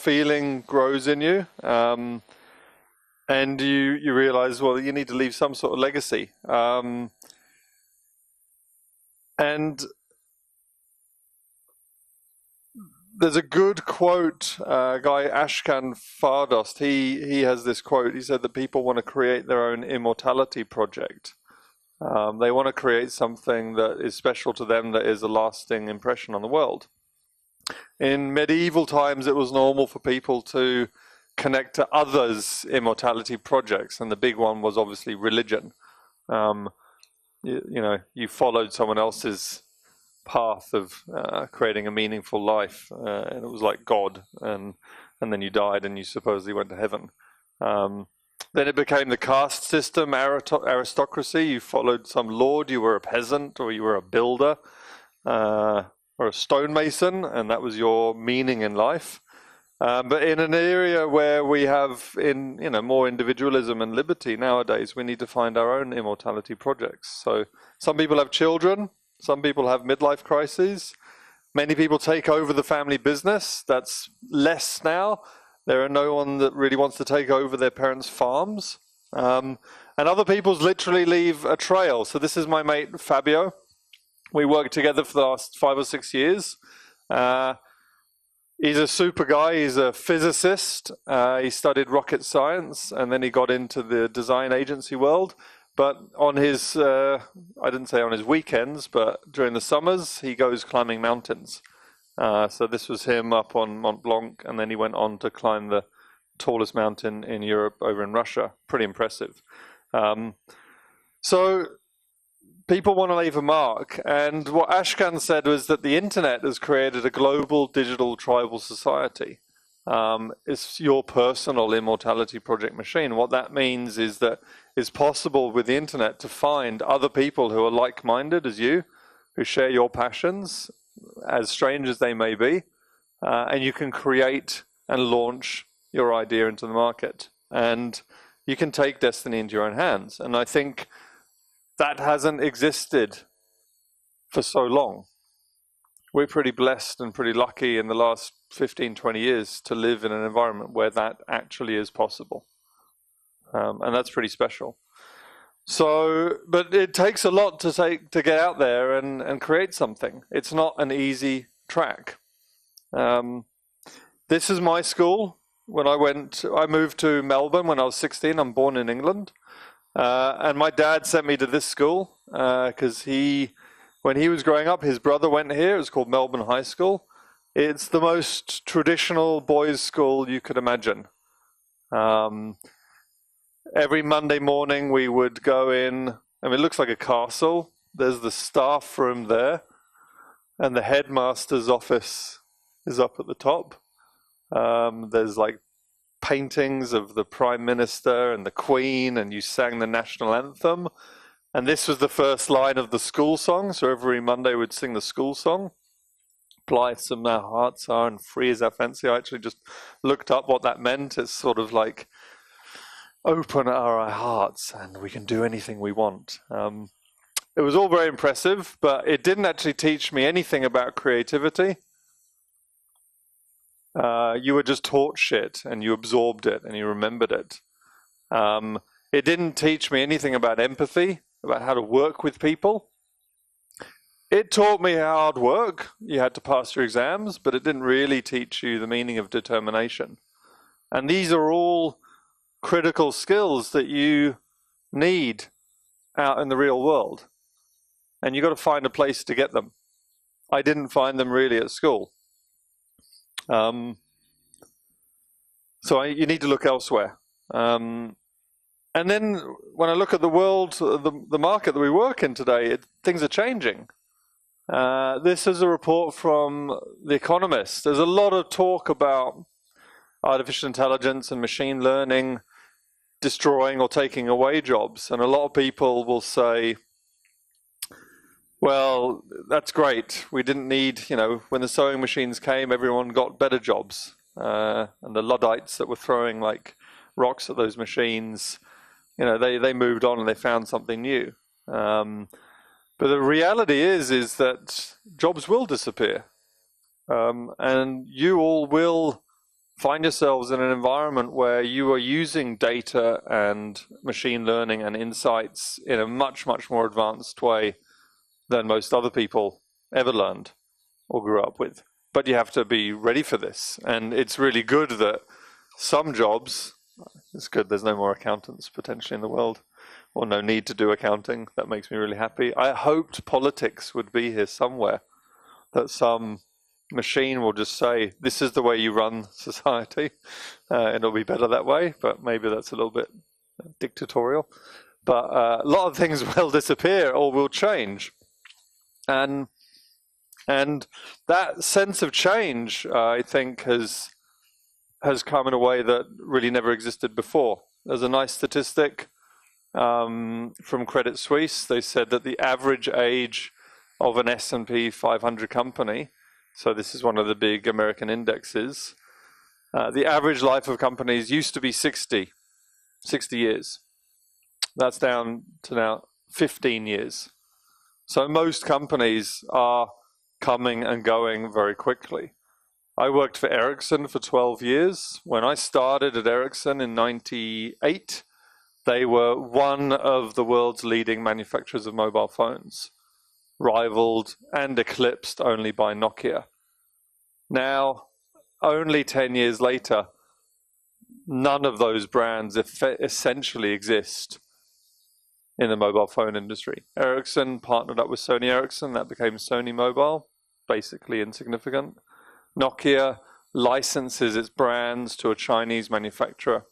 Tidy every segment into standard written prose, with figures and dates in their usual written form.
feeling grows in you, and you realize, well, you need to leave some sort of legacy. And there's a good quote, guy Ashkan Fardost, he has this quote. He said that people want to create their own immortality project. They want to create something that is special to them, that is a lasting impression on the world. In medieval times, it was normal for people to connect to others' immortality projects, and the big one was obviously religion. You followed someone else's path of creating a meaningful life, and it was like God, and then you died and you supposedly went to heaven. Then it became the caste system, aristocracy. You followed some lord, you were a peasant, or you were a builder, or a stonemason, and that was your meaning in life. But in an area where we have more individualism and liberty nowadays, we need to find our own immortality projects. So some people have children, some people have midlife crises. Many people take over the family business. That's less now. There are no one that really wants to take over their parents' farms. And other people's literally leave a trail. So this is my mate, Fabio. We worked together for the last 5 or 6 years. He's a super guy. He's a physicist. He studied rocket science, and then he got into the design agency world. But on his, I didn't say on his weekends, but during the summers, he goes climbing mountains. So this was him up on Mont Blanc, and then he went on to climb the tallest mountain in Europe over in Russia. Pretty impressive. So people want to leave a mark. And what Ashkan said was that the internet has created a global digital tribal society. It's your personal immortality project machine. What that means is that it's possible with the internet to find other people who are like-minded as you, who share your passions, as strange as they may be, and you can create and launch your idea into the market. And you can take destiny into your own hands. And I think that hasn't existed for so long. We're pretty blessed and pretty lucky in the last 15, 20 years to live in an environment where that actually is possible. And that's pretty special. So, but it takes a lot to get out there and create something. It's not an easy track. This is my school. I moved to Melbourne when I was 16. I'm born in England. And my dad sent me to this school because when he was growing up, his brother went here. It was called Melbourne High School. It's the most traditional boys' school you could imagine. Every Monday morning we would go in. I mean, it looks like a castle. There's the staff room there, and the headmaster's office is up at the top. There's like paintings of the Prime Minister and the Queen, and you sang the national anthem. And this was the first line of the school song. So every Monday we'd sing the school song. Blithesome our hearts are and free is our fancy. I actually just looked up what that meant. It's sort of like, open are our hearts and we can do anything we want. It was all very impressive, but it didn't actually teach me anything about creativity. You were just taught shit and you absorbed it and you remembered it. It didn't teach me anything about empathy, about how to work with people. It taught me hard work. You had to pass your exams, but it didn't really teach you the meaning of determination. And these are all critical skills that you need out in the real world. And you've got to find a place to get them. I didn't find them really at school. So you need to look elsewhere. And then when I look at the world, the market that we work in today, things are changing. This is a report from The Economist. There's a lot of talk about artificial intelligence and machine learning destroying or taking away jobs. And a lot of people will say, well, that's great. We didn't need, when the sewing machines came, everyone got better jobs. And the Luddites that were throwing like rocks at those machines, they moved on and they found something new. But the reality is that jobs will disappear. And you all will find yourselves in an environment where you are using data and machine learning and insights in a much, much more advanced way than most other people ever learned or grew up with. But you have to be ready for this. And it's really good that some jobs, it's good there's no more accountants potentially in the world, or no need to do accounting. That makes me really happy. I hoped politics would be here somewhere, that some machine will just say, this is the way you run society. It'll be better that way, but maybe that's a little bit dictatorial. But a lot of things will disappear or will change. And that sense of change, I think, has come in a way that really never existed before. There's a nice statistic from Credit Suisse. They said that the average age of an S&P 500 company, so this is one of the big American indexes, the average life of companies used to be 60 years. That's down to now 15 years. So most companies are coming and going very quickly. I worked for Ericsson for 12 years. When I started at Ericsson in 98, they were one of the world's leading manufacturers of mobile phones, rivaled and eclipsed only by Nokia. Now, only 10 years later, none of those brands essentially exist in the mobile phone industry. Ericsson partnered up with Sony Ericsson, that became Sony Mobile, basically insignificant. Nokia licenses its brands to a Chinese manufacturer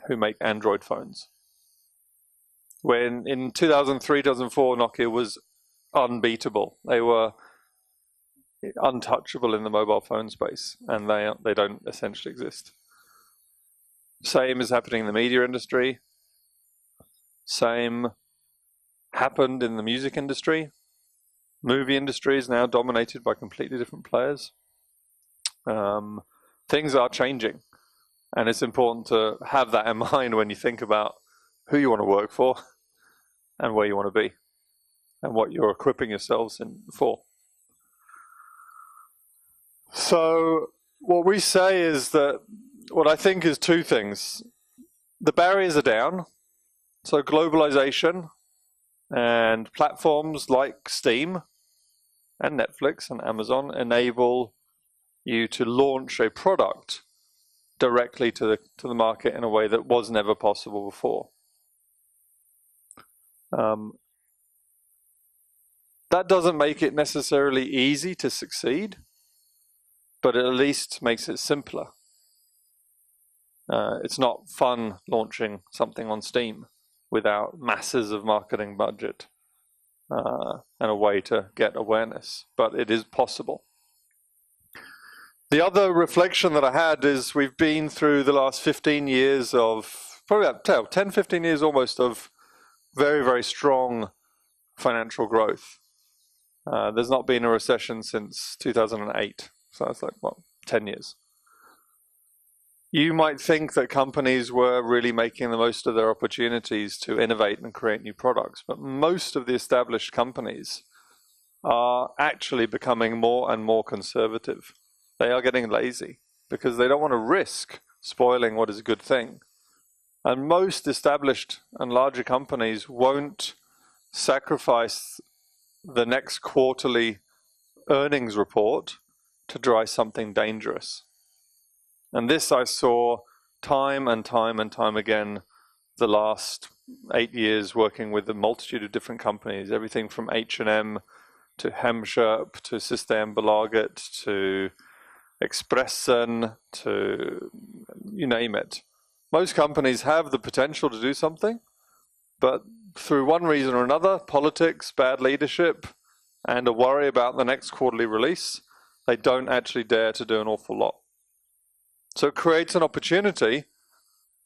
who make Android phones. When in 2003, 2004, Nokia was unbeatable. They were untouchable in the mobile phone space, and they don't essentially exist. Same is happening in the media industry. Same happened in the music industry. Movie industry is now dominated by completely different players. Things are changing, and it's important to have that in mind when you think about who you want to work for and where you want to be and what you're equipping yourselves for. So what we say is that what I think is two things. The barriers are down. So globalization and platforms like Steam and Netflix and Amazon enable you to launch a product directly to the market in a way that was never possible before. That doesn't make it necessarily easy to succeed, but it at least makes it simpler. It's not fun launching something on Steam without masses of marketing budget and a way to get awareness, but it is possible. The other reflection that I had is we've been through the last 15 years of, probably about 10, 15 years almost of very, very strong financial growth. There's not been a recession since 2008, so that's like, 10 years. You might think that companies were really making the most of their opportunities to innovate and create new products, but most of the established companies are actually becoming more and more conservative. They are getting lazy because they don't want to risk spoiling what is a good thing. And most established and larger companies won't sacrifice the next quarterly earnings report to try something dangerous. And this I saw time and time and time again the last 8 years working with a multitude of different companies, everything from H&M to Hemköp to Systembolaget to Expressen to you name it. Most companies have the potential to do something, but through one reason or another, politics, bad leadership, and a worry about the next quarterly release, they don't actually dare to do an awful lot. So it creates an opportunity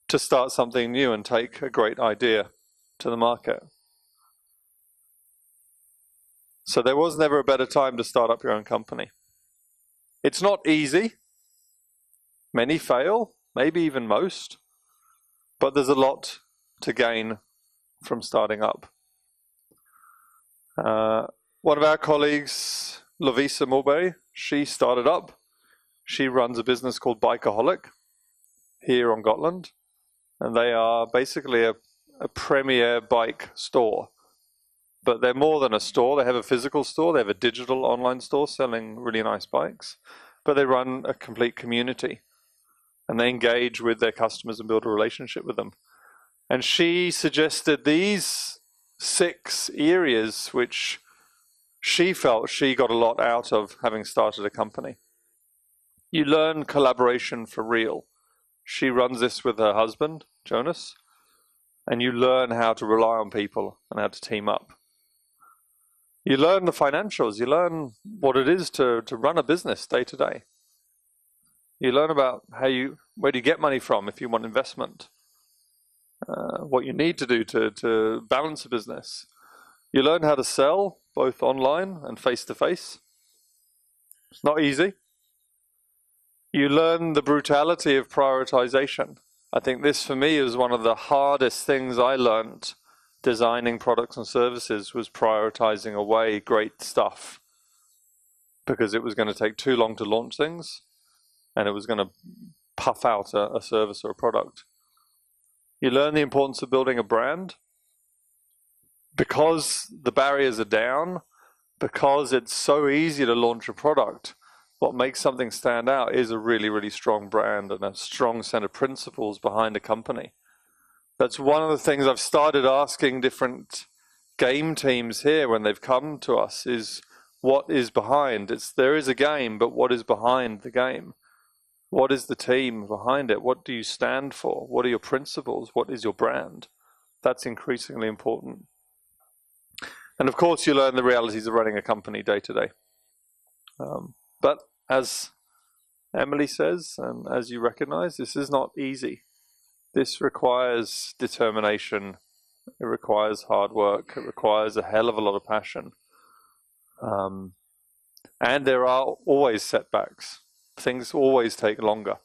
to start something new and take a great idea to the market. So there was never a better time to start up your own company. It's not easy. Many fail, maybe even most, but there's a lot to gain from starting up. One of our colleagues, Lovisa Mulberry, she started up. She runs a business called Bikeaholic here on Gotland, and they are basically a premier bike store. But they're more than a store. They have a physical store. They have a digital online store selling really nice bikes. But they run a complete community, and they engage with their customers and build a relationship with them. And she suggested these 6 areas which she felt she got a lot out of having started a company. You learn collaboration for real. She runs this with her husband, Jonas, and you learn how to rely on people and how to team up. You learn the financials. You learn what it is to run a business day to day. You learn about where do you get money from if you want investment, what you need to do to balance a business. You learn how to sell both online and face-to-face. It's not easy. You learn the brutality of prioritization. I think this for me is one of the hardest things I learned designing products and services, was prioritizing away great stuff, because it was going to take too long to launch things and it was going to puff out a service or a product. You learn the importance of building a brand because the barriers are down, because it's so easy to launch a product. What makes something stand out is a really, really strong brand and a strong set of principles behind a company. That's one of the things I've started asking different game teams here when they've come to us, is what is behind. There is a game, but what is behind the game? What is the team behind it? What do you stand for? What are your principles? What is your brand? That's increasingly important. And of course, you learn the realities of running a company day to day. But as Emily says, and as you recognize, this is not easy. This requires determination. It requires hard work. It requires a hell of a lot of passion. And there are always setbacks. Things always take longer.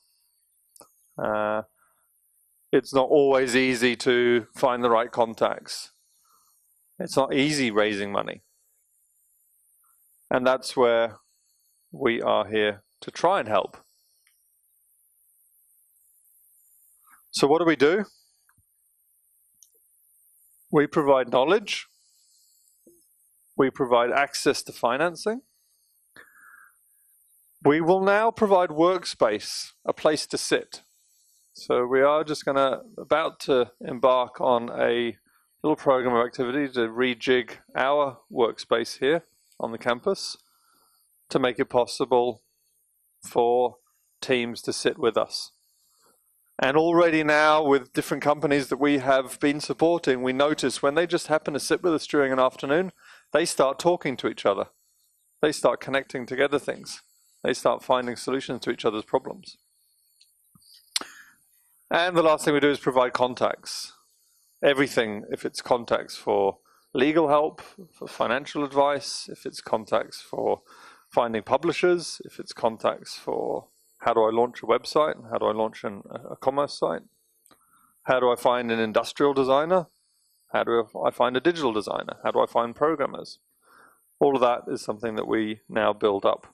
It's not always easy to find the right contacts. It's not easy raising money. And that's where we are here to try and help. So what do? We provide knowledge. We provide access to financing. We will now provide workspace, a place to sit. So we are just about to embark on a little program of activity to rejig our workspace here on the campus to make it possible for teams to sit with us. And already now, with different companies that we have been supporting, we notice when they just happen to sit with us during an afternoon, they start talking to each other. They start connecting together things. They start finding solutions to each other's problems. And the last thing we do is provide contacts. Everything, if it's contacts for legal help, for financial advice, if it's contacts for finding publishers, if it's contacts for how do I launch a website, how do I launch a commerce site, how do I find an industrial designer, how do I find a digital designer, how do I find programmers. All of that is something that we now build up.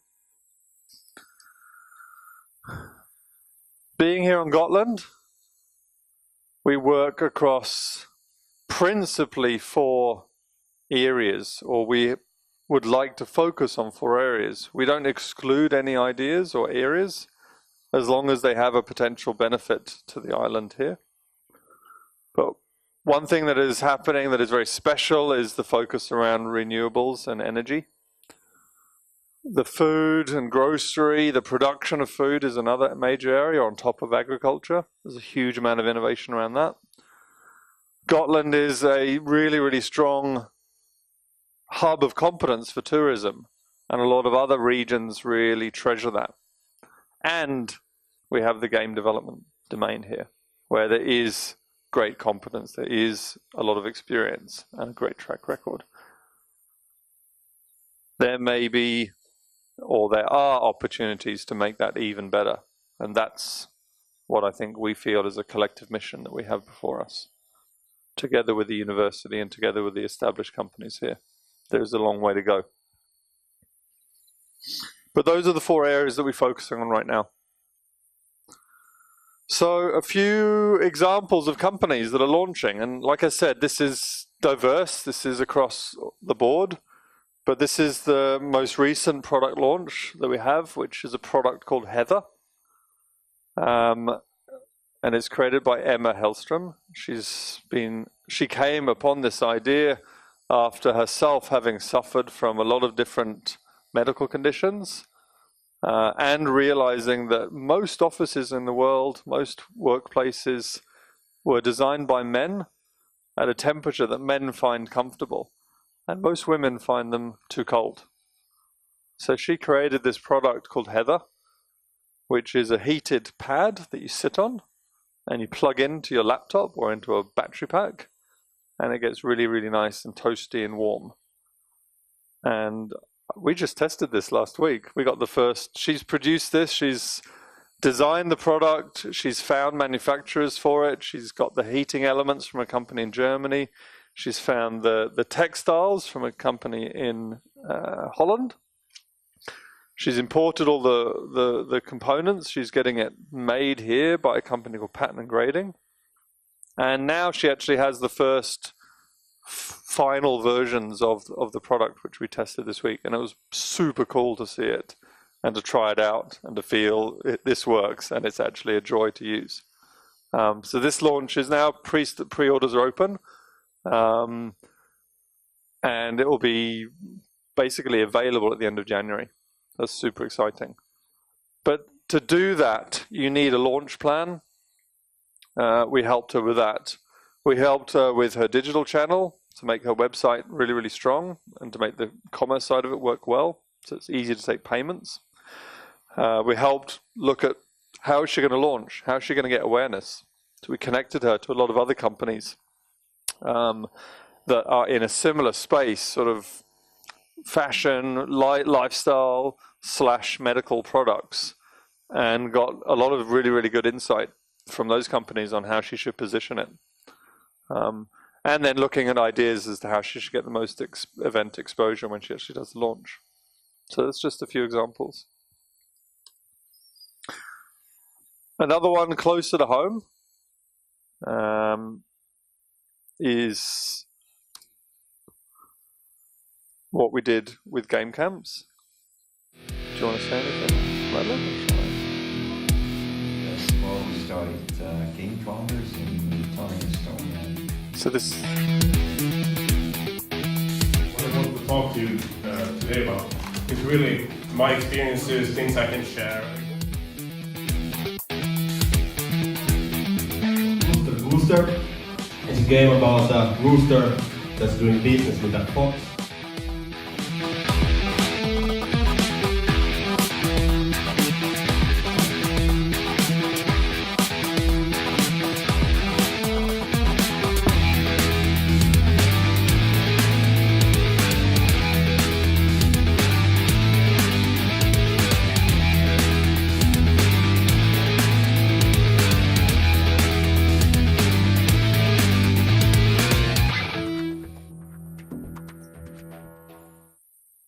Being here on Gotland, we work across principally 4 areas, or we would like to focus on 4 areas. We don't exclude any ideas or areas as long as they have a potential benefit to the island here. But one thing that is happening that is very special is the focus around renewables and energy. The food and grocery, the production of food is another major area on top of agriculture. There's a huge amount of innovation around that. Gotland is a really, really strong hub of competence for tourism, and a lot of other regions really treasure that. And we have the game development domain here, where there is great competence, there is a lot of experience and a great track record. There may be, or there are opportunities to make that even better. And that's what I think we feel is a collective mission that we have before us, together with the university and together with the established companies here. There's a long way to go. But those are the 4 areas that we're focusing on right now. So a few examples of companies that are launching. And like I said, this is diverse. This is across the board. But this is the most recent product launch that we have, which is a product called Heather. And it's created by Emma Hellstrom. She came upon this idea after herself having suffered from a lot of different medical conditions. And realizing that most offices in the world, most workplaces were designed by men at a temperature that men find comfortable, and most women find them too cold. So she created this product called Heather, which is a heated pad that you sit on and you plug into your laptop or into a battery pack, and it gets really, really nice and toasty and warm. And we just tested this last week. We got the first, she's produced this, she's designed the product, she's found manufacturers for it, she's got the heating elements from a company in Germany, she's found the textiles from a company in Holland. She's imported all the components, she's getting it made here by a company called Pattern and Grading. And now she actually has the first final versions of the product which we tested this week, and it was super cool to see it and to try it out and to feel this works, and it's actually a joy to use. So this launch is now, pre-orders are open, and it will be basically available at the end of January. That's super exciting. But to do that, you need a launch plan. We helped her with that. We helped her with her digital channel to make her website really, really strong and to make the commerce side of it work well, so it's easy to take payments. We helped look at how is she going to launch, how is she going to get awareness. So we connected her to a lot of other companies that are in a similar space, sort of fashion, lifestyle / medical products, and got a lot of really, really good insight from those companies on how she should position it. And then looking at ideas as to how she should get the most event exposure when she actually does the launch. So that's just a few examples. Another one closer to home is what we did with game camps. Do you want to say anything about that? Yes, well, we started game counters in Tallinn, Estonia. So this. What I want to talk to you today about is really my experiences, things I can share. Rooster is a game about a rooster that's doing business with a fox.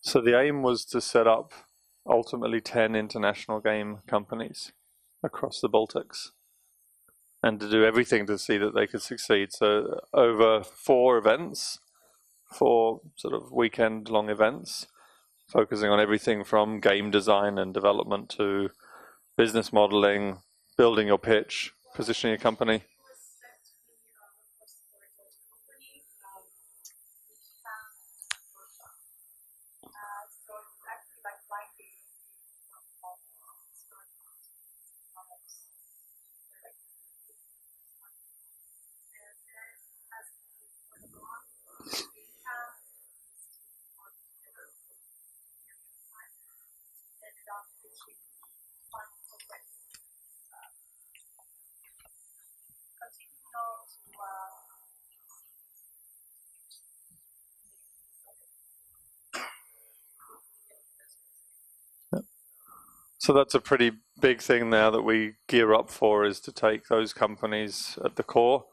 So the aim was to set up ultimately 10 international game companies across the Baltics and to do everything to see that they could succeed. So over 4 events, 4 sort of weekend-long events, focusing on everything from game design and development to business modeling, building your pitch, positioning your company. So that's a pretty big thing now that we gear up for, is to take those companies at the core,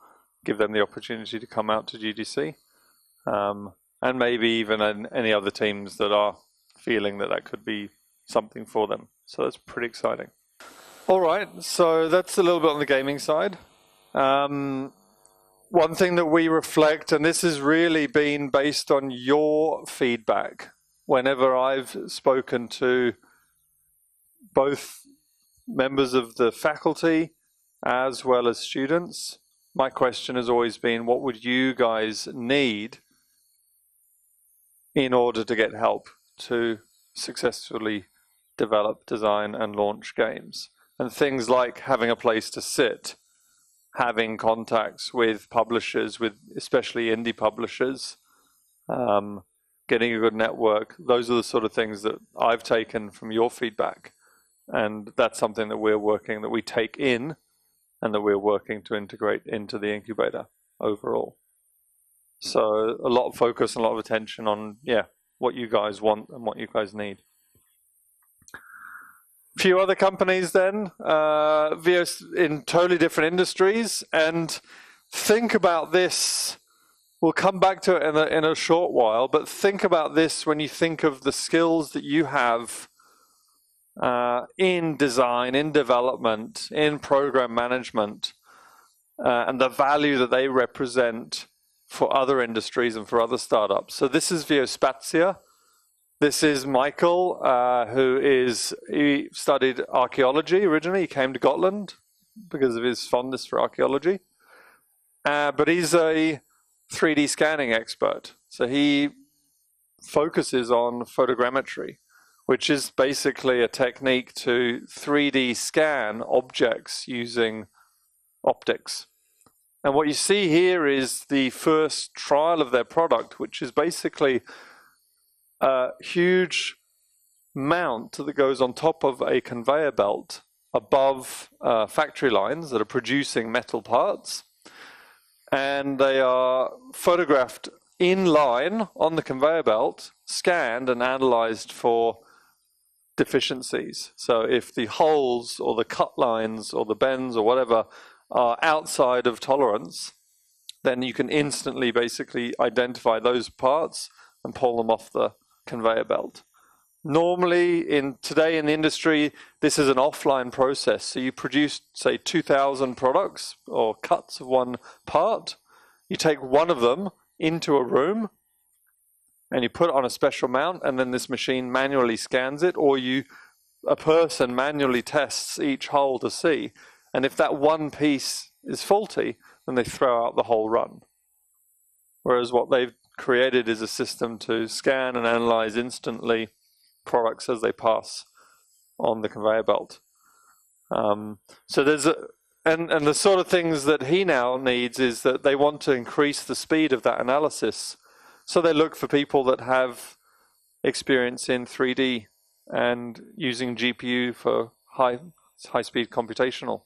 give them the opportunity to come out to GDC, and maybe even any other teams that are feeling that that could be something for them. So that's pretty exciting. All right, so that's a little bit on the gaming side. One thing that we reflect, and this has really been based on your feedback, whenever I've spoken to both members of the faculty as well as students, my question has always been, what would you guys need in order to get help to successfully develop, design, and launch games? And things like having a place to sit, having contacts with publishers, with especially indie publishers, getting a good network. Those are the sort of things that I've taken from your feedback. And that's something that we take in, and that we're working to integrate into the incubator overall. So a lot of focus and a lot of attention on, what you guys want and what you guys need. A few other companies then, in totally different industries, and think about this. We'll come back to it in a short while, but think about this when you think of the skills that you have in design, in development, in program management, and the value that they represent for other industries and for other startups. So this is Geospatsia. This is Michael, he studied archaeology originally. He came to Gotland because of his fondness for archaeology. But he's a 3D scanning expert. So he focuses on photogrammetry, which is basically a technique to 3D scan objects using optics. And what you see here is the first trial of their product, which is basically a huge mount that goes on top of a conveyor belt above factory lines that are producing metal parts. And they are photographed in line on the conveyor belt, scanned and analyzed for deficiencies. So if the holes or the cut lines or the bends or whatever are outside of tolerance, then you can instantly basically identify those parts and pull them off the conveyor belt. Normally, today in the industry, this is an offline process. So you produce, say, 2,000 products or cuts of one part. You take one of them into a room and you put it on a special mount, and then this machine manually scans it, or a person manually tests each hole to see. And if that one piece is faulty, then they throw out the whole run. Whereas what they've created is a system to scan and analyze instantly products as they pass on the conveyor belt. So there's and the sort of things that he now needs is that they want to increase the speed of that analysis. So they look for people that have experience in 3D and using GPU for high-speed computational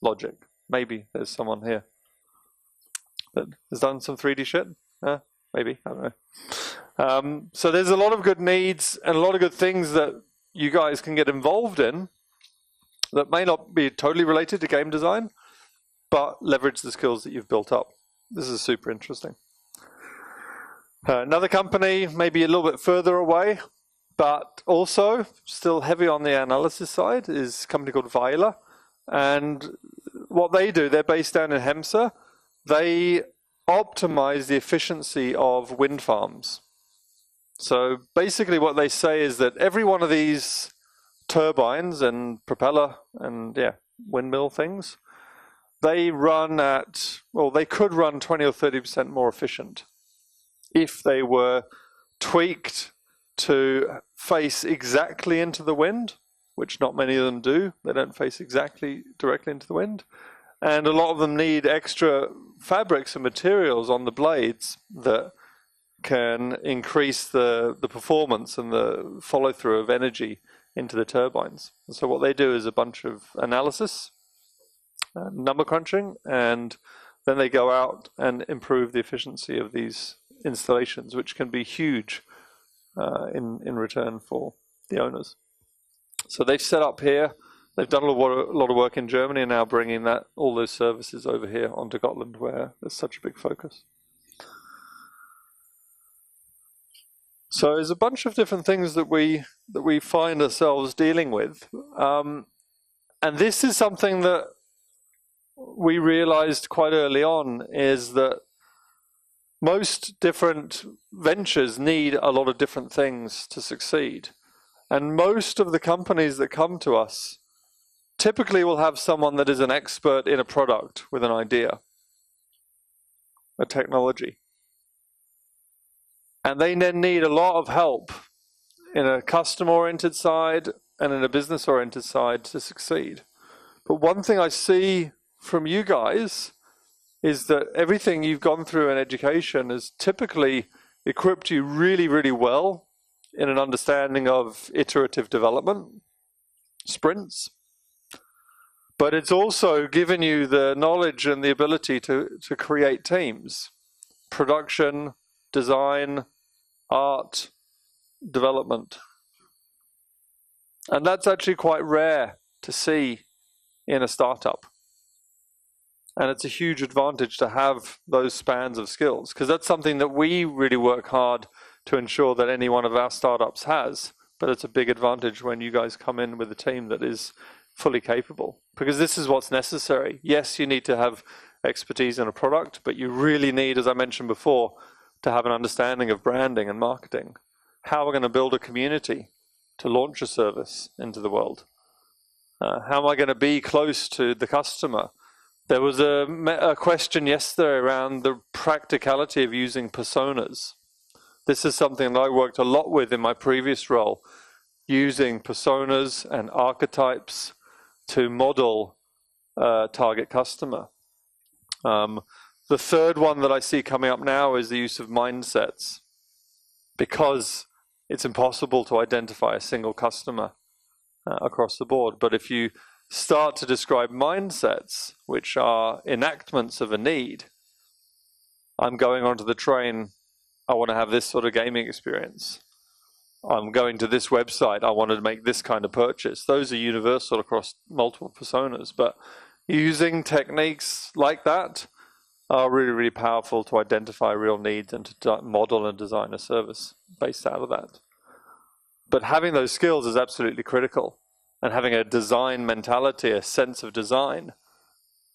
logic. Maybe there's someone here that has done some 3D shit. Maybe, I don't know. So there's a lot of good needs and a lot of good things that you guys can get involved in that may not be totally related to game design, but leverage the skills that you've built up. This is super interesting. Another company, maybe a little bit further away, but also still heavy on the analysis side, is a company called Weiler. And what they do, they're based down in Hemse. They optimize the efficiency of wind farms. So basically what they say is that every one of these turbines and propeller and windmill things, they could run 20 or 30% more efficient if they were tweaked to face exactly into the wind, which not many of them do. They don't face exactly directly into the wind. And a lot of them need extra fabrics and materials on the blades that can increase the performance and the follow-through of energy into the turbines. And so what they do is a bunch of analysis, number crunching, and then they go out and improve the efficiency of these installations, which can be huge in return for the owners. So they've set up here. They've done a lot of work in Germany and now bringing all those services over here onto Gotland, where there's such a big focus. So there's a bunch of different things that we find ourselves dealing with, and this is something that we realized quite early on, is that most different ventures need a lot of different things to succeed. And most of the companies that come to us typically will have someone that is an expert in a product with an idea, a technology. And they then need a lot of help in a customer-oriented side and in a business-oriented side to succeed. But one thing I see from you guys is that everything you've gone through in education has typically equipped you really, really well in an understanding of iterative development, sprints, but it's also given you the knowledge and the ability to create teams, production, design, art, development. And that's actually quite rare to see in a startup. And it's a huge advantage to have those spans of skills, because that's something that we really work hard to ensure that any one of our startups has. But it's a big advantage when you guys come in with a team that is fully capable, because this is what's necessary. Yes, you need to have expertise in a product, but you really need, as I mentioned before, to have an understanding of branding and marketing. How we're going to build a community to launch a service into the world. How am I going to be close to the customer? There was a question yesterday around the practicality of using personas. This is something that I worked a lot with in my previous role, using personas and archetypes to model target customer. The third one that I see coming up now is the use of mindsets, because it's impossible to identify a single customer across the board. But if you start to describe mindsets, which are enactments of a need, I'm going onto the train, I want to have this sort of gaming experience. I'm going to this website, I want to make this kind of purchase. Those are universal across multiple personas, but using techniques like that are really, really powerful to identify real needs and to model and design a service based out of that. But having those skills is absolutely critical, and having a design mentality, a sense of design,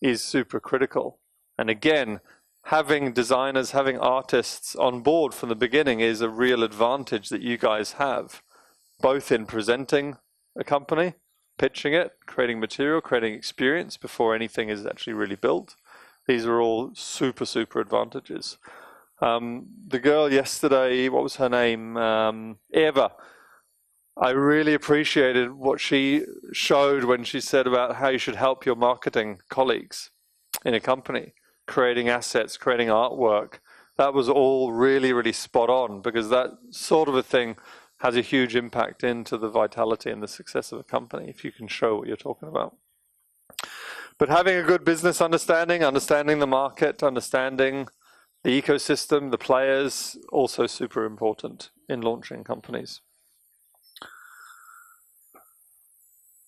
is super critical. And again, having designers, having artists on board from the beginning is a real advantage that you guys have, both in presenting a company, pitching it, creating material, creating experience before anything is actually really built. These are all super, super advantages. The girl yesterday, what was her name? Eva. I really appreciated what she showed when she said about how you should help your marketing colleagues in a company, creating assets, creating artwork. That was all really, really spot on, because that sort of a thing has a huge impact into the vitality and the success of a company if you can show what you're talking about. But having a good business understanding, understanding the market, understanding the ecosystem, the players, also super important in launching companies.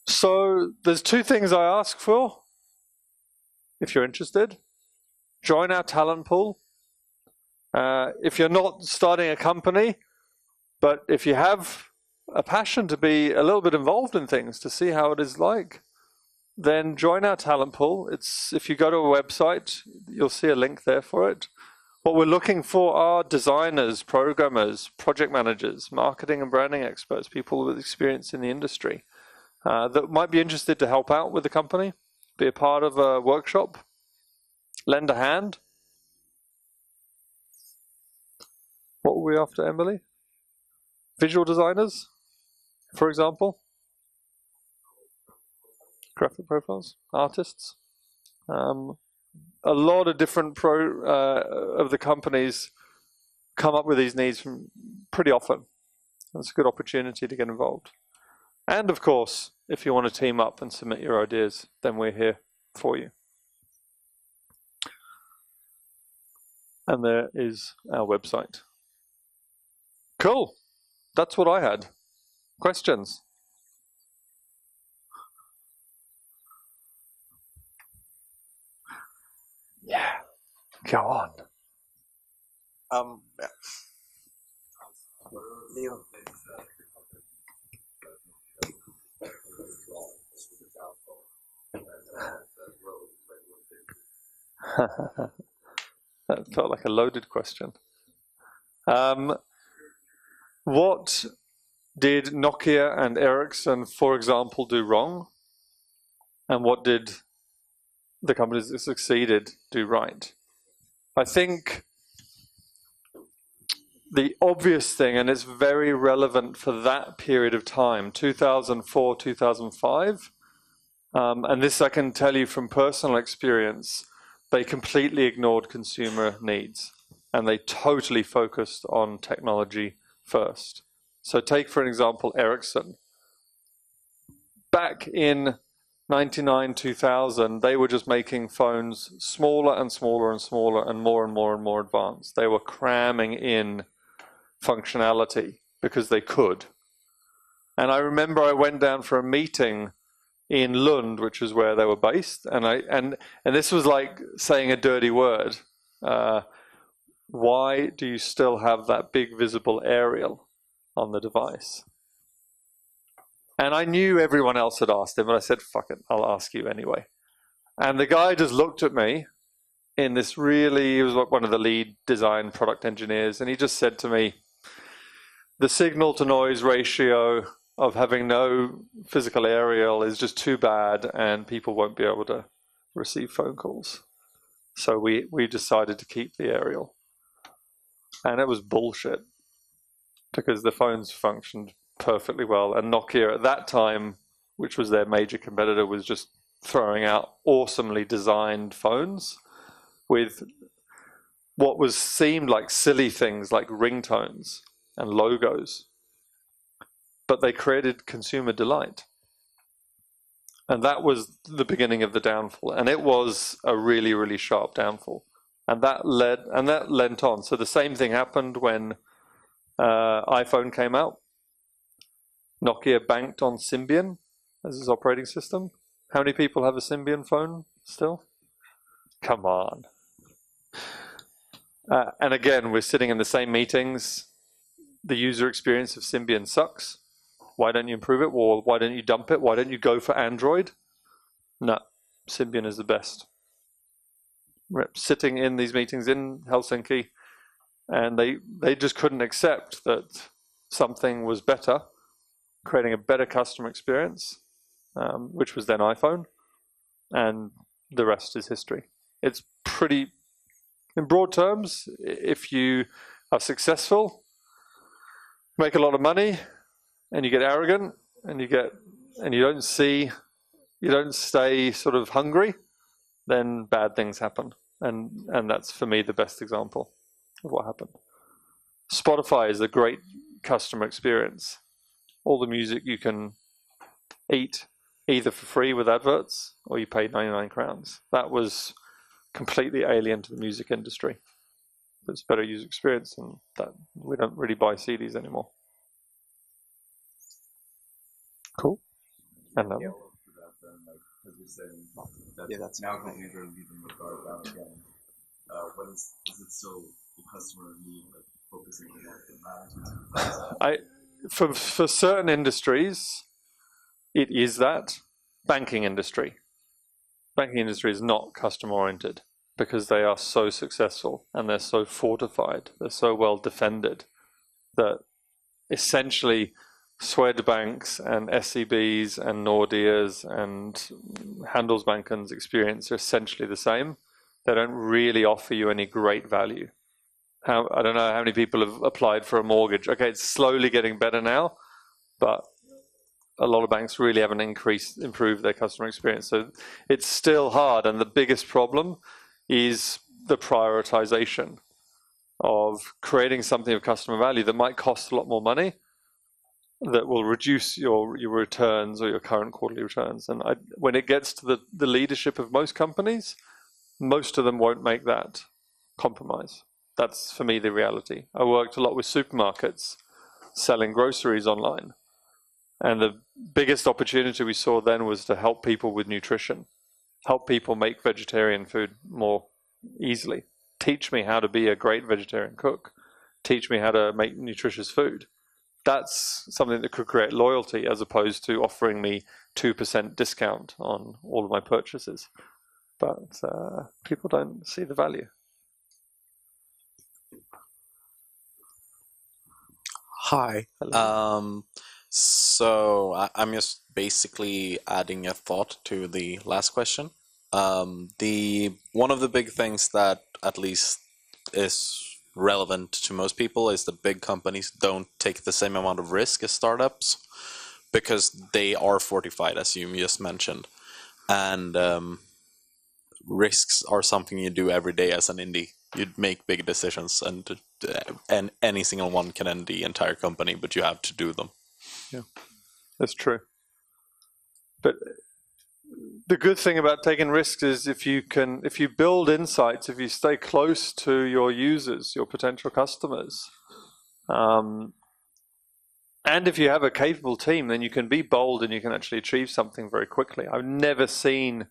So there's two things I ask for. If you're interested, join our talent pool. If you're not starting a company, but if you have a passion to be a little bit involved in things, to see how it is like, then join our talent pool. If you go to a website, you'll see a link there for it. What we're looking for are designers, programmers, project managers, marketing and branding experts, people with experience in the industry that might be interested to help out with the company, be a part of a workshop, lend a hand. What were we after, Emily? Visual designers, for example. Graphic profiles, artists. A lot of different of the companies come up with these needs from pretty often. It's a good opportunity to get involved. And of course, if you want to team up and submit your ideas, then we're here for you. And there is our website. Cool. That's what I had. Questions? Yeah. Go on. Yeah. That felt like a loaded question. What did Nokia and Ericsson, for example, do wrong? And what did the companies that succeeded do right? I think the obvious thing, and it's very relevant for that period of time, 2004, 2005, and this I can tell you from personal experience, they completely ignored consumer needs and they totally focused on technology first. So take, for example, Ericsson. Back in 99, 2000, they were just making phones smaller and smaller and smaller and more and more and more advanced. They were cramming in functionality because they could. And I remember I went down for a meeting in Lund, which is where they were based, and this was like saying a dirty word. Why do you still have that big visible aerial on the device? And I knew everyone else had asked him, but I said, fuck it, I'll ask you anyway. And the guy just looked at me in this really, he was one of the lead design product engineers, and he just said to me, the signal to noise ratio of having no physical aerial is just too bad and people won't be able to receive phone calls. So we decided to keep the aerial. And it was bullshit because the phones functioned perfectly well. And Nokia at that time, which was their major competitor, was just throwing out awesomely designed phones with what seemed like silly things like ringtones and logos. But they created consumer delight. And that was the beginning of the downfall. And it was a really, really sharp downfall. And that lent on. So the same thing happened when iPhone came out. Nokia banked on Symbian as its operating system. How many people have a Symbian phone still? Come on. And again, we're sitting in the same meetings. The user experience of Symbian sucks. Why don't you improve it? Or why don't you dump it? Why don't you go for Android? No, Symbian is the best. We're sitting in these meetings in Helsinki, and they just couldn't accept that something was better, creating a better customer experience, which was then iPhone, and the rest is history. It's pretty, in broad terms, if you are successful, make a lot of money, and you get arrogant, and you don't stay sort of hungry, then bad things happen. And that's, for me, the best example of what happened. Spotify is a great customer experience. All the music you can eat, either for free with adverts, or you pay 99 crowns. That was completely alien to the music industry. It's better user experience, and that we don't really buy CDs anymore. Cool. And Yeah, well, for that then, like, as you're saying, that that's now companies are leaving the guard down again. What is it still the customer need, like focusing on what matters? For certain industries, it is that. Banking industry. Banking industry is not customer oriented because they are so successful and they're so fortified, they're so well defended that essentially Swedbanks and SEBs and Nordeas and Handelsbanken's experience are essentially the same. They don't really offer you any great value. I don't know how many people have applied for a mortgage. Okay, it's slowly getting better now, but a lot of banks really haven't improved their customer experience. So it's still hard, and the biggest problem is the prioritization of creating something of customer value that might cost a lot more money, that will reduce your returns or your current quarterly returns. And when it gets to the leadership of most companies, most of them won't make that compromise. That's, for me, the reality. I worked a lot with supermarkets selling groceries online. And the biggest opportunity we saw then was to help people with nutrition, help people make vegetarian food more easily. Teach me how to be a great vegetarian cook. Teach me how to make nutritious food. that's something that could create loyalty as opposed to offering me 2% discount on all of my purchases. But people don't see the value. Hi. So I'm just basically adding a thought to the last question. One of the big things that at least is relevant to most people is that big companies don't take the same amount of risk as startups because they are fortified, as you just mentioned. And risks are something you do every day as an indie. You'd make big decisions, and any single one can end the entire company, but you have to do them. Yeah, that's true. But the good thing about taking risks is if you build insights, if you stay close to your users, your potential customers, and if you have a capable team, then you can be bold and you can actually achieve something very quickly. I've never seen,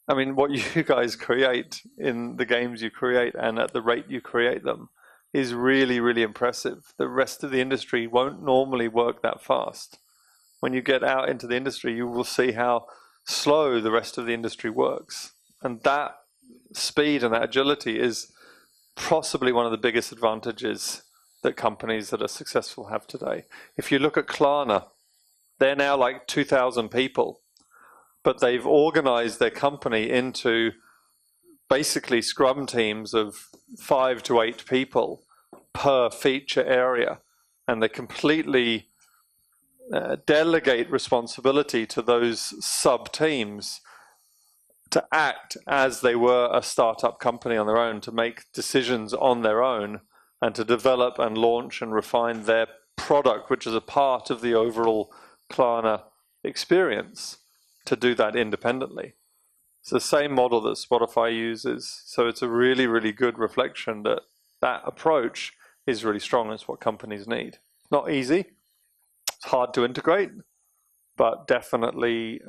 I mean, what you guys create in the games you create and at the rate you create them is really, really impressive. The rest of the industry won't normally work that fast. When you get out into the industry, you will see how slow the rest of the industry works. And that speed and that agility is possibly one of the biggest advantages that companies that are successful have today. If you look at Klarna, they're now like 2,000 people, but they've organized their company into basically scrum teams of 5 to 8 people per feature area, and they completely delegate responsibility to those sub-teams to act as they were a startup company on their own, to make decisions on their own, and to develop and launch and refine their product, which is a part of the overall Klarna experience, to do that independently. It's the same model that Spotify uses, so it's a really, really good reflection that that approach is really strong. It's what companies need. Not easy. It's hard to integrate, but definitely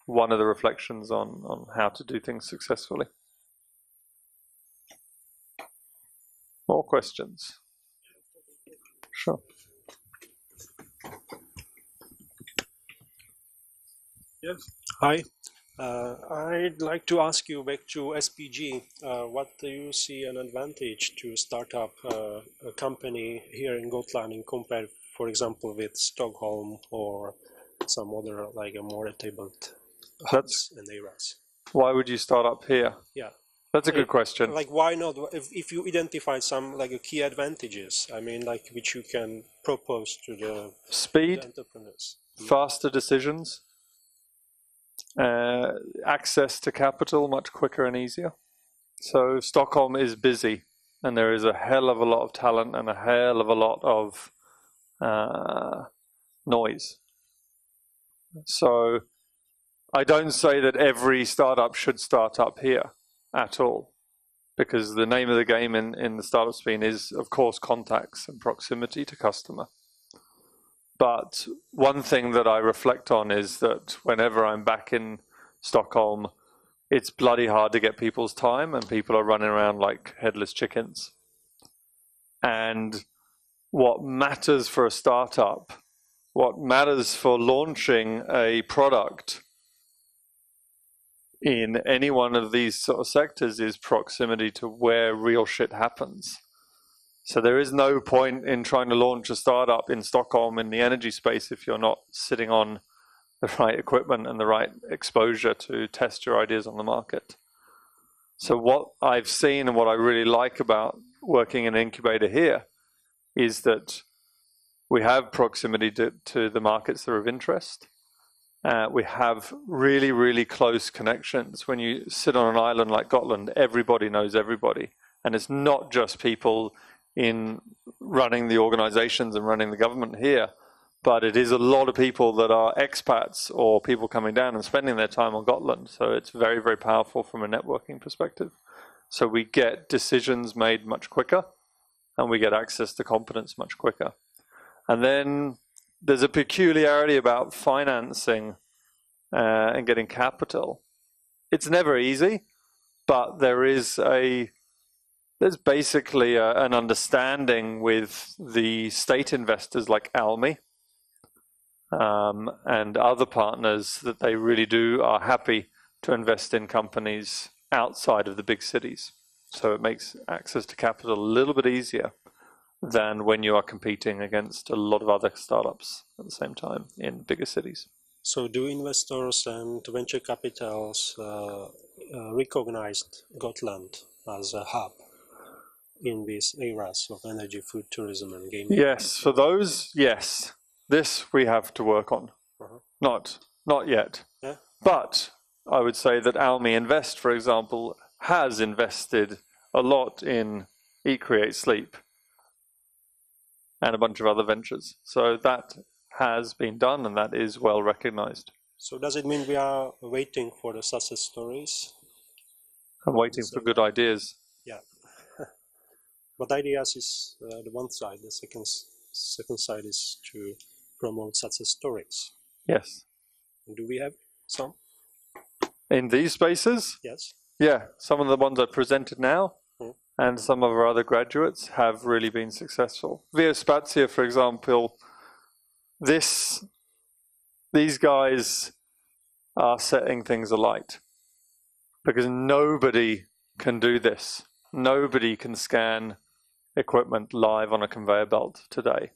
one of the reflections on how to do things successfully. More questions? Sure. Yes. Hi. I'd like to ask you back to SPG. What do you see an advantage to start up a company here in Gotland and compare, for example, with Stockholm or some other like a more tabled hubs and areas? Why would you start up here? Yeah. That's a good question. Like, why not? If you identify some like key advantages, I mean, like which you can propose to the speed, entrepreneurs. faster decisions, access to capital much quicker and easier. So Stockholm is busy, and there is a hell of a lot of talent and a hell of a lot of noise. So I don't say that every startup should start up here at all, because the name of the game in the startup scene is, of course, contacts and proximity to customer. But one thing that I reflect on is that whenever I'm back in Stockholm, it's bloody hard to get people's time, and people are running around like headless chickens. And what matters for a startup, what matters for launching a product in any one of these sort of sectors is proximity to where real shit happens. So there is no point in trying to launch a startup in Stockholm in the energy space if you're not sitting on the right equipment and the right exposure to test your ideas on the market. So what I've seen and what I really like about working in an incubator here is that we have proximity to the markets that are of interest. We have really, really close connections. When you sit on an island like Gotland, everybody knows everybody. And it's not just people in running the organizations and running the government here, but it is a lot of people that are expats or people coming down and spending their time on Gotland. So it's very, very powerful from a networking perspective. So we get decisions made much quicker, and we get access to competence much quicker. And then there's a peculiarity about financing and getting capital. It's never easy, but there is a there's basically an understanding with the state investors like ALMI and other partners that they really are happy to invest in companies outside of the big cities. So it makes access to capital a little bit easier than when you are competing against a lot of other startups at the same time in bigger cities. So do investors and venture capitals recognized Gotland as a hub in these areas of energy, food, tourism, and gaming? Yes, for those, yes. This we have to work on. Not yet. Yeah. But I would say that Almi Invest, for example, has invested a lot in Eat, Create, Sleep and a bunch of other ventures. So that has been done, and that is well recognized. So does it mean we are waiting for the success stories? I'm waiting for good ideas. Yeah. But ideas is the one side. The second side is to promote success stories. Yes. Do we have some? In these spaces? Yes. Yeah, some of the ones I presented now and some of our other graduates have really been successful. Via Spazia, for example, these guys are setting things alight because nobody can do this. Nobody can scan equipment live on a conveyor belt today.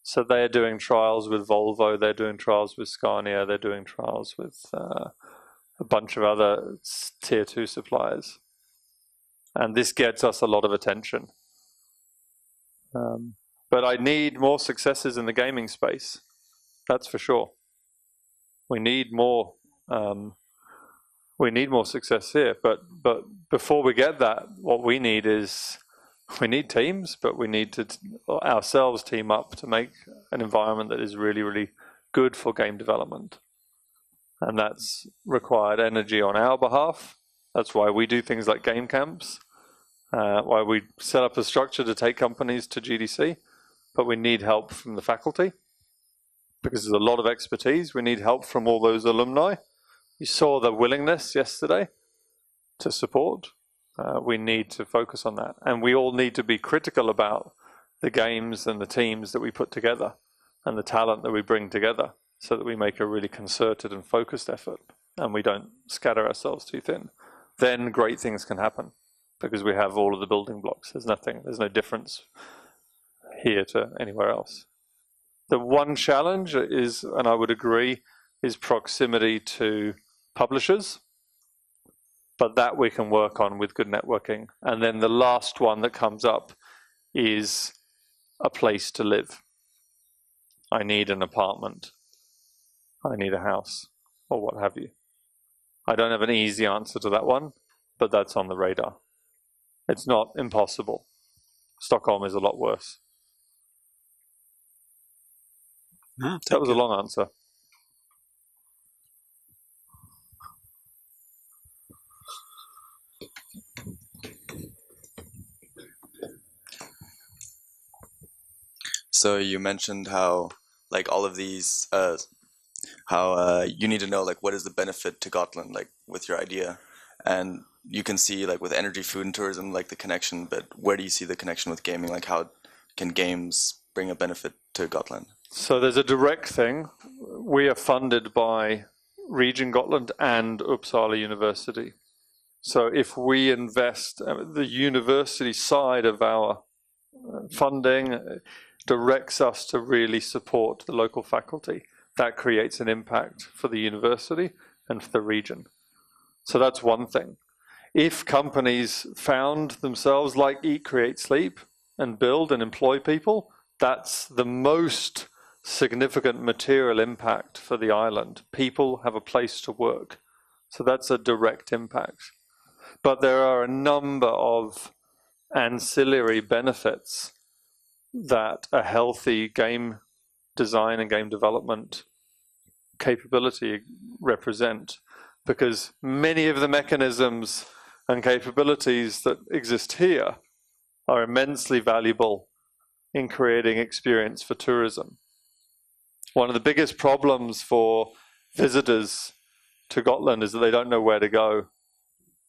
So they're doing trials with Volvo, they're doing trials with Scania, they're doing trials with a bunch of other tier 2 suppliers. And this gets us a lot of attention. But I need more successes in the gaming space. That's for sure. We need more. We need more success here. But before we get that, what we need is teams. But we need to ourselves team up to make an environment that is really, really good for game development. And that's required energy on our behalf. That's why we do things like game camps. Why we set up a structure to take companies to GDC. But we need help from the faculty because there's a lot of expertise. We need help from all those alumni. You saw the willingness yesterday to support. We need to focus on that. And we all need to be critical about the games and the teams that we put together and the talent that we bring together so that we make a really concerted and focused effort and we don't scatter ourselves too thin. Then great things can happen because we have all of the building blocks. There's no difference here to anywhere else. The one challenge is, and I would agree, is proximity to publishers, but that we can work on with good networking. And then the last one that comes up is a place to live. I need an apartment. I need a house, or what have you. I don't have an easy answer to that one, but that's on the radar. It's not impossible. Stockholm is a lot worse. That was a long answer. So you mentioned how, like, all of these, you need to know, like, what is the benefit to Gotland, like, with your idea, and you can see, like, with energy, food, and tourism, like, the connection. But where do you see the connection with gaming? Like, how can games bring a benefit to Gotland? So there's a direct thing. We are funded by Region Gotland and Uppsala University. So if we invest, the university side of our funding directs us to really support the local faculty. That creates an impact for the university and for the region. So that's one thing. If companies found themselves like Eat, Create, Sleep and build and employ people, that's the most significant material impact for the island. People have a place to work. So that's a direct impact. But there are a number of ancillary benefits that a healthy game design and game development capability represent, because many of the mechanisms and capabilities that exist here are immensely valuable in creating experience for tourism. One of the biggest problems for visitors to Gotland is that they don't know where to go.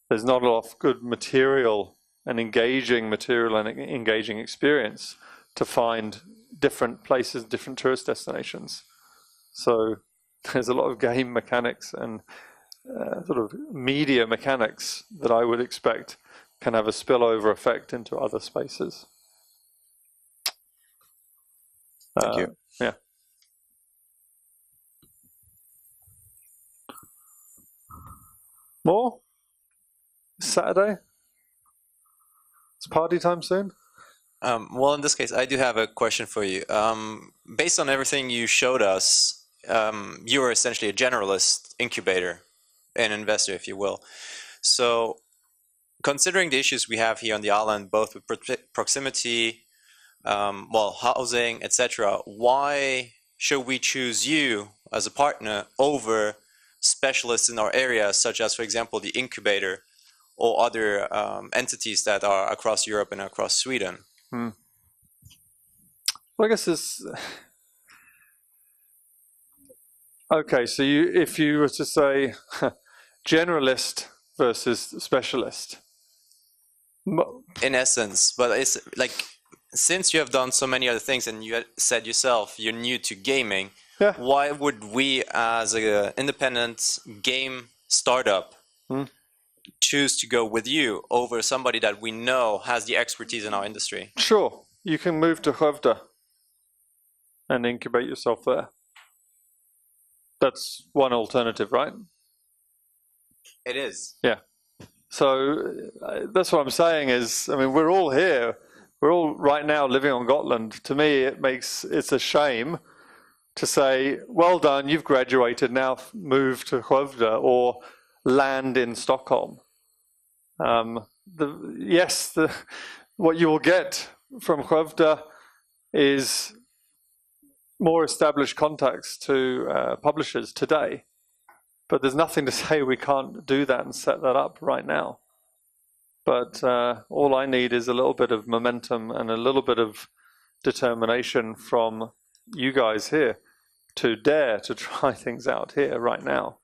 There's not a lot of good material an engaging material and engaging experience to find different places, different tourist destinations. So there's a lot of game mechanics and sort of media mechanics that I would expect can have a spillover effect into other spaces. Thank you. Yeah. More? Saturday? It's party time soon? Well, in this case, I do have a question for you. Based on everything you showed us, you are essentially a generalist incubator, an investor, if you will. So, considering the issues we have here on the island, both with proximity, housing, etc., why should we choose you as a partner over specialists in our area, such as, for example, the incubator or other entities that are across Europe and across Sweden? Well, I guess it's okay. So if you were to say generalist versus specialist, in essence, but it's like, since you have done so many other things and you said yourself you're new to gaming, yeah. Why would we as an independent game startup choose to go with you over somebody that we know has the expertise in our industry? Sure, you can move to Gotland and incubate yourself there. That's one alternative, right? It is. Yeah. So that's what I'm saying is, I mean, we're all here. We're all right now living on Gotland. To me, it's a shame to say, well done, you've graduated, now move to Gotland or land in Stockholm. What you will get from Gotland is more established contacts to publishers today. But there's nothing to say we can't do that and set that up right now. But all I need is a little bit of momentum and a little bit of determination from you guys here to dare to try things out here right now.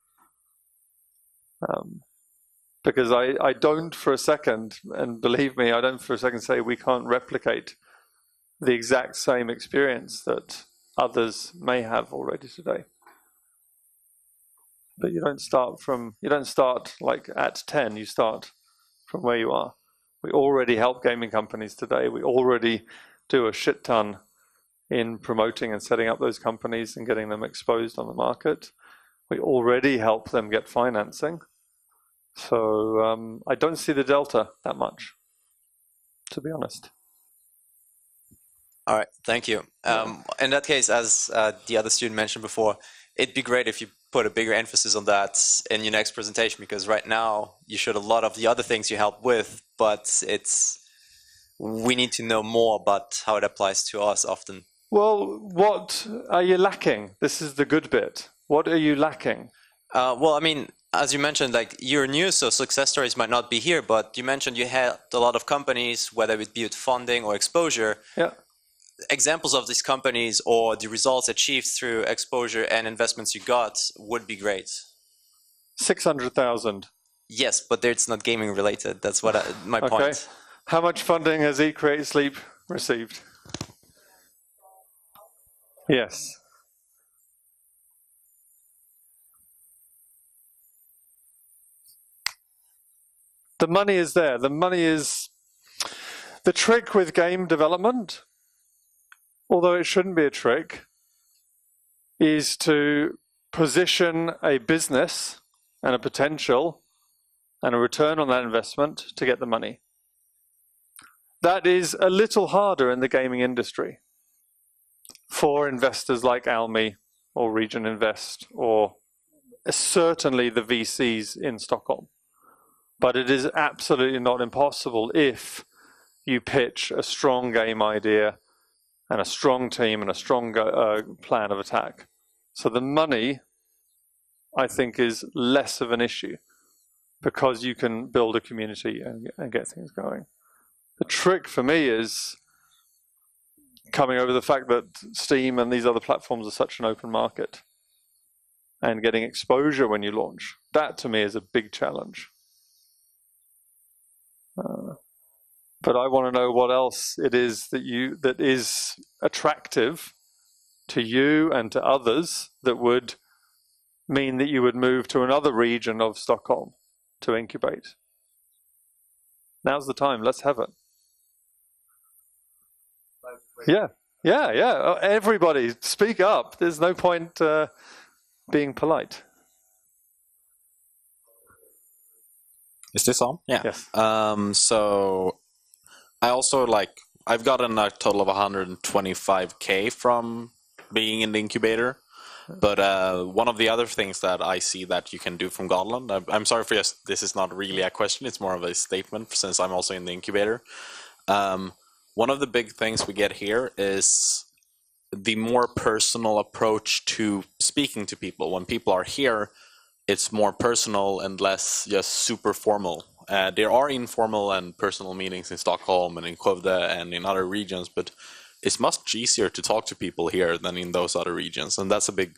Because I don't for a second, and believe me, I don't for a second say we can't replicate the exact same experience that others may have already today. But you don't start like at 10, you start from where you are. We already help gaming companies today. We already do a shit ton in promoting and setting up those companies and getting them exposed on the market. We already help them get financing. So I don't see the delta that much, to be honest. All right, thank you. In that case, as the other student mentioned before, it'd be great if you put a bigger emphasis on that in your next presentation, because right now you showed a lot of the other things you help with, but we need to know more about how it applies to us often. Well, what are you lacking? This is the good bit. What are you lacking? Well, I mean, as you mentioned, like, you're new, so success stories might not be here, but you mentioned you had a lot of companies, whether it be with funding or exposure. Yeah. Examples of these companies or the results achieved through exposure and investments you got would be great. 600,000. Yes, but it's not gaming related. That's what my okay. point. How much funding has Eat, Create, Sleep received? Yes. The money is there. The money is the trick with game development, although it shouldn't be a trick, is to position a business and a potential and a return on that investment to get the money. That is a little harder in the gaming industry for investors like Almi or Region Invest or certainly the VCs in Stockholm. But it is absolutely not impossible if you pitch a strong game idea and a strong team and a strong plan of attack. So the money, I think, is less of an issue because you can build a community and get things going. The trick for me is coming over the fact that Steam and these other platforms are such an open market and getting exposure when you launch. That, to me, is a big challenge. But I want to know what else it is that is attractive to you and to others that would mean that you would move to another region of Stockholm to incubate. Now's the time. Let's have it. Yeah. Everybody, speak up. There's no point being polite. Is this on? Yeah. Yes. So I also I've gotten a total of 125K from being in the incubator. But one of the other things that I see that you can do from Gotland, I'm sorry for this is not really a question, it's more of a statement since I'm also in the incubator. One of the big things we get here is the more personal approach to speaking to people. When people are here, it's more personal and less just super formal. There are informal and personal meetings in Stockholm and in Skövde and in other regions, but it's much easier to talk to people here than in those other regions, and that's a big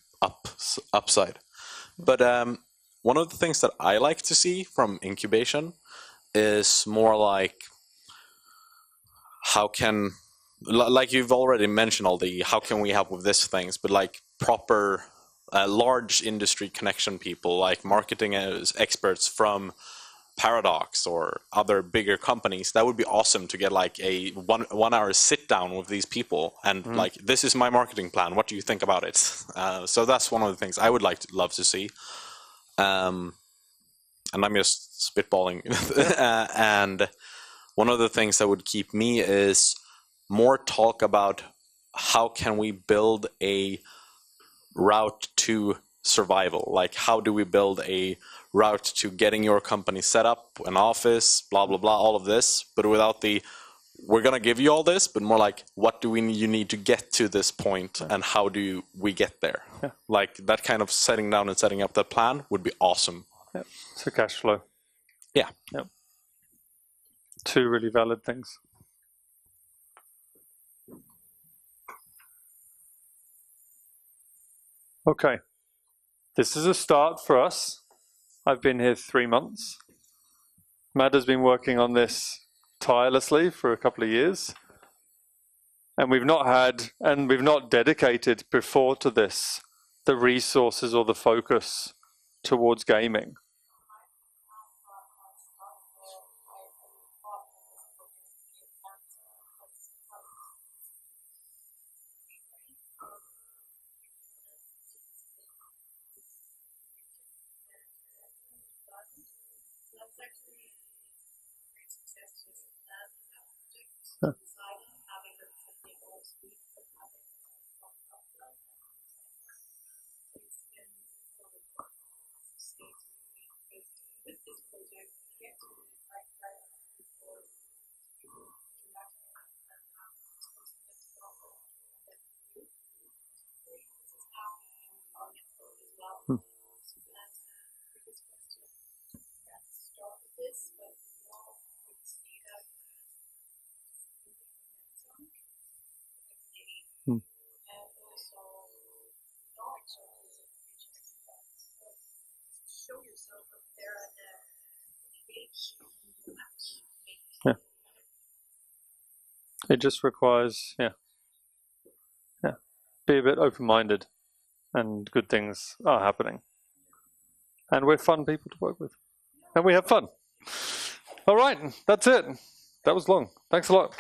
upside. But one of the things that I like to see from incubation is more like how can, like you've already mentioned all the how can we help with these things, but like proper large industry connection people, like marketing experts from Paradox or other bigger companies. That would be awesome to get like a one hour sit down with these people and like, this is my marketing plan, what do you think about it? So that's one of the things I would love to see. And I'm just spitballing. And one of the things that would keep me is more talk about how can we build a route to survival, like how do we build a route to getting your company set up, an office, blah blah blah, all of this, but without the we're gonna give you all this, but more like what do you need to get to this point, and how do we get there? Like that kind of setting down and setting up that plan would be awesome. So cash flow. Yeah. Two really valid things. Okay, this is a start for us. I've been here 3 months. Matt has been working on this tirelessly for a couple of years. And we've not dedicated before to this the resources or the focus towards gaming. It just requires, be a bit open-minded, and good things are happening. And we're fun people to work with. And we have fun. All right, that's it. That was long. Thanks a lot.